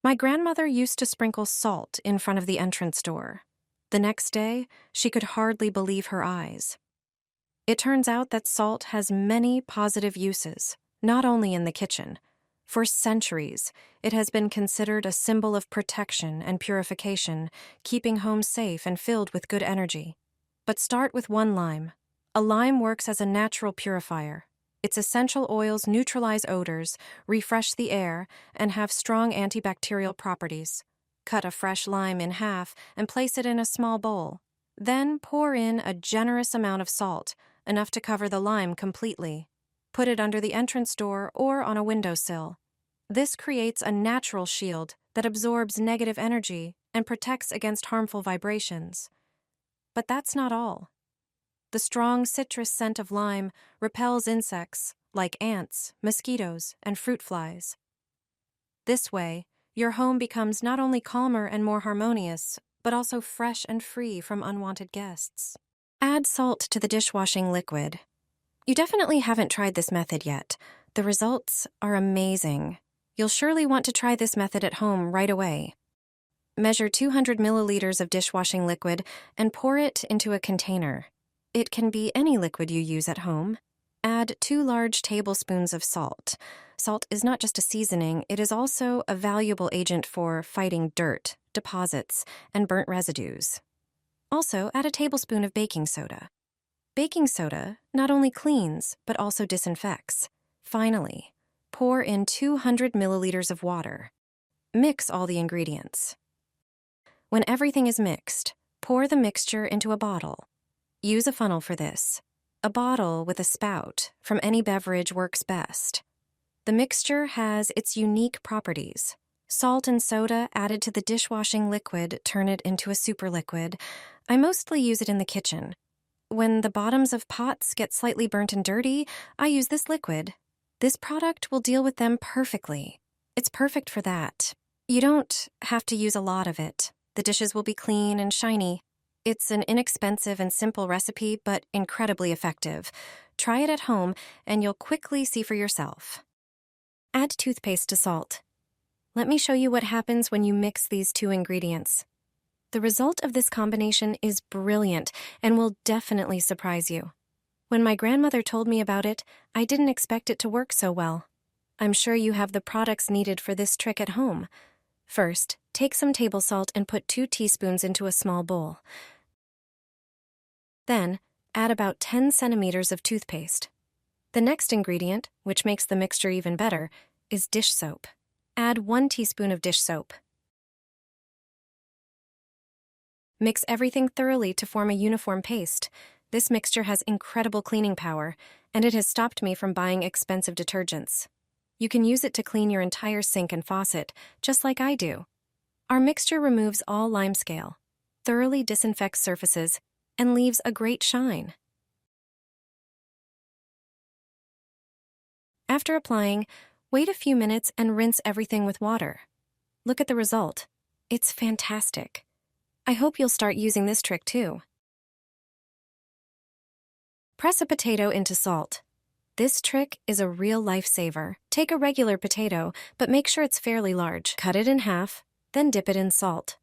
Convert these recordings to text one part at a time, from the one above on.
My grandmother used to sprinkle salt in front of the entrance door. The next day, she could hardly believe her eyes. It turns out that salt has many positive uses, not only in the kitchen. For centuries, it has been considered a symbol of protection and purification, keeping homes safe and filled with good energy. But start with one lime. A lime works as a natural purifier. Its essential oils neutralize odors, refresh the air, and have strong antibacterial properties. Cut a fresh lime in half and place it in a small bowl. Then pour in a generous amount of salt, enough to cover the lime completely. Put it under the entrance door or on a windowsill. This creates a natural shield that absorbs negative energy and protects against harmful vibrations. But that's not all. The strong citrus scent of lime repels insects like ants, mosquitoes, and fruit flies. This way, your home becomes not only calmer and more harmonious, but also fresh and free from unwanted guests. Add salt to the dishwashing liquid. You definitely haven't tried this method yet. The results are amazing. You'll surely want to try this method at home right away. Measure 200 milliliters of dishwashing liquid and pour it into a container. It can be any liquid you use at home. Add 2 large tablespoons of salt. Salt is not just a seasoning, it is also a valuable agent for fighting dirt, deposits, and burnt residues. Also, add a tablespoon of baking soda. Baking soda not only cleans, but also disinfects. Finally, pour in 200 milliliters of water. Mix all the ingredients. When everything is mixed, pour the mixture into a bottle. Use a funnel for this. A bottle with a spout from any beverage works best. The mixture has its unique properties. Salt and soda added to the dishwashing liquid turn it into a super liquid. I mostly use it in the kitchen. When the bottoms of pots get slightly burnt and dirty, I use this liquid. This product will deal with them perfectly. It's perfect for that. You don't have to use a lot of it. The dishes will be clean and shiny. It's an inexpensive and simple recipe, but incredibly effective. Try it at home, and you'll quickly see for yourself. Add toothpaste to salt. Let me show you what happens when you mix these 2 ingredients. The result of this combination is brilliant and will definitely surprise you. When my grandmother told me about it, I didn't expect it to work so well. I'm sure you have the products needed for this trick at home. First, take some table salt and put 2 teaspoons into a small bowl. Then, add about 10 centimeters of toothpaste. The next ingredient, which makes the mixture even better, is dish soap. Add 1 teaspoon of dish soap. Mix everything thoroughly to form a uniform paste. This mixture has incredible cleaning power, and it has stopped me from buying expensive detergents. You can use it to clean your entire sink and faucet, just like I do. Our mixture removes all limescale, thoroughly disinfects surfaces, and leaves a great shine. After applying, wait a few minutes and rinse everything with water. Look at the result. It's fantastic. I hope you'll start using this trick too. Press a potato into salt. This trick is a real lifesaver. Take a regular potato, but make sure it's fairly large. Cut it in half, then dip it in salt.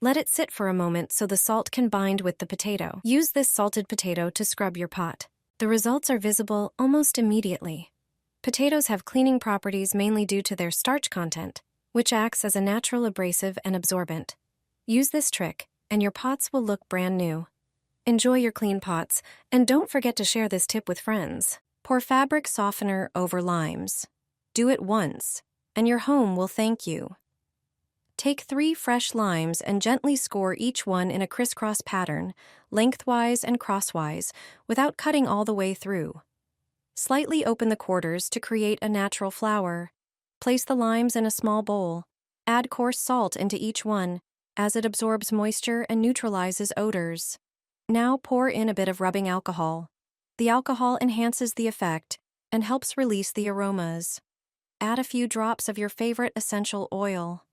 Let it sit for a moment so the salt can bind with the potato. Use this salted potato to scrub your pot. The results are visible almost immediately. Potatoes have cleaning properties mainly due to their starch content, which acts as a natural abrasive and absorbent. Use this trick, and your pots will look brand new. Enjoy your clean pots, and don't forget to share this tip with friends. Pour fabric softener over limes. Do it once, and your home will thank you. Take 3 fresh limes and gently score each one in a crisscross pattern, lengthwise and crosswise, without cutting all the way through. Slightly open the quarters to create a natural flower. Place the limes in a small bowl. Add coarse salt into each one, as it absorbs moisture and neutralizes odors. Now pour in a bit of rubbing alcohol. The alcohol enhances the effect and helps release the aromas. Add a few drops of your favorite essential oil.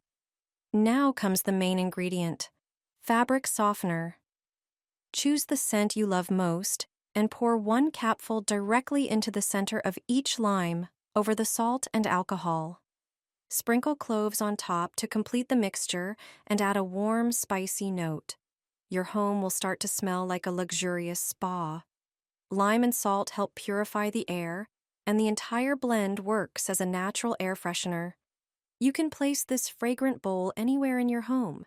Now comes the main ingredient, fabric softener. Choose the scent you love most and pour 1 capful directly into the center of each lime over the salt and alcohol. Sprinkle cloves on top to complete the mixture and add a warm, spicy note. Your home will start to smell like a luxurious spa. Lime and salt help purify the air, and the entire blend works as a natural air freshener. You can place this fragrant bowl anywhere in your home.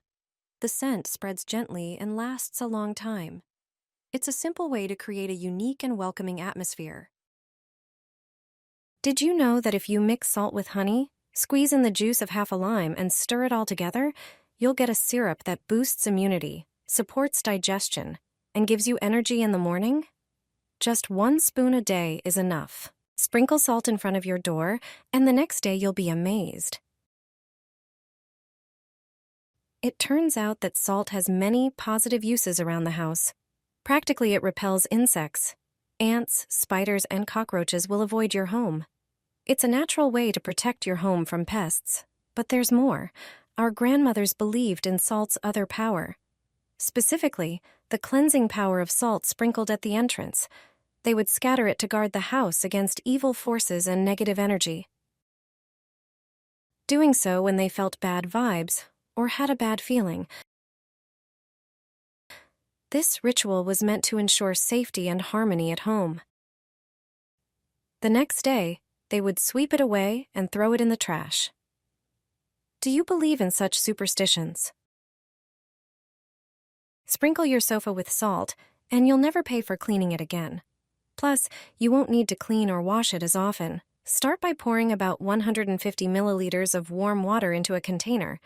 The scent spreads gently and lasts a long time. It's a simple way to create a unique and welcoming atmosphere. Did you know that if you mix salt with honey, squeeze in the juice of half a lime, and stir it all together, you'll get a syrup that boosts immunity, supports digestion, and gives you energy in the morning? Just 1 spoon a day is enough. Sprinkle salt in front of your door, and the next day you'll be amazed. It turns out that salt has many positive uses around the house. Practically, it repels insects. Ants, spiders, and cockroaches will avoid your home. It's a natural way to protect your home from pests. But there's more. Our grandmothers believed in salt's other power. Specifically, the cleansing power of salt sprinkled at the entrance. They would scatter it to guard the house against evil forces and negative energy. Doing so when they felt bad vibes or had a bad feeling. This ritual was meant to ensure safety and harmony at home. The next day, they would sweep it away and throw it in the trash. Do you believe in such superstitions? Sprinkle your sofa with salt, and you'll never pay for cleaning it again. Plus, you won't need to clean or wash it as often. Start by pouring about 150 milliliters of warm water into a container.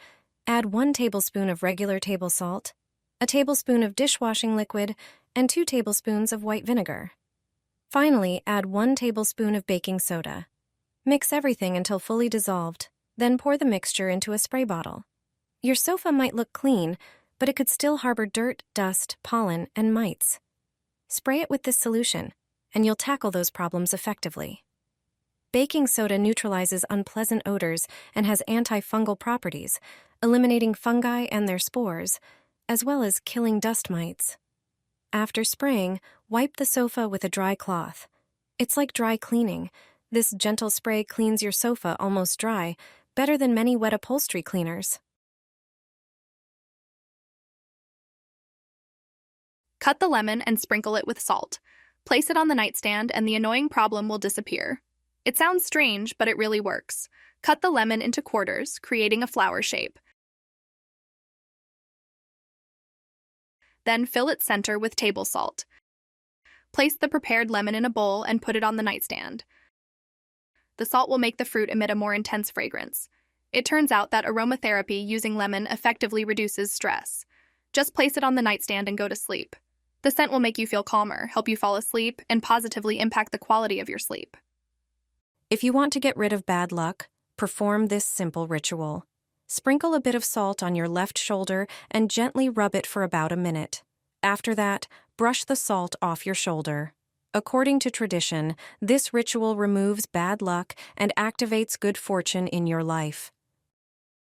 Add 1 tablespoon of regular table salt, a tablespoon of dishwashing liquid, and 2 tablespoons of white vinegar. Finally, add 1 tablespoon of baking soda. Mix everything until fully dissolved, then pour the mixture into a spray bottle. Your sofa might look clean, but it could still harbor dirt, dust, pollen, and mites. Spray it with this solution, and you'll tackle those problems effectively. Baking soda neutralizes unpleasant odors and has antifungal properties, eliminating fungi and their spores, as well as killing dust mites. After spraying, wipe the sofa with a dry cloth. It's like dry cleaning. This gentle spray cleans your sofa almost dry, better than many wet upholstery cleaners. Cut the lemon and sprinkle it with salt. Place it on the nightstand and the annoying problem will disappear. It sounds strange, but it really works. Cut the lemon into quarters, creating a flower shape. Then fill its center with table salt. Place the prepared lemon in a bowl and put it on the nightstand. The salt will make the fruit emit a more intense fragrance. It turns out that aromatherapy using lemon effectively reduces stress. Just place it on the nightstand and go to sleep. The scent will make you feel calmer, help you fall asleep, and positively impact the quality of your sleep. If you want to get rid of bad luck, perform this simple ritual. Sprinkle a bit of salt on your left shoulder and gently rub it for about a minute. After that, brush the salt off your shoulder. According to tradition, this ritual removes bad luck and activates good fortune in your life.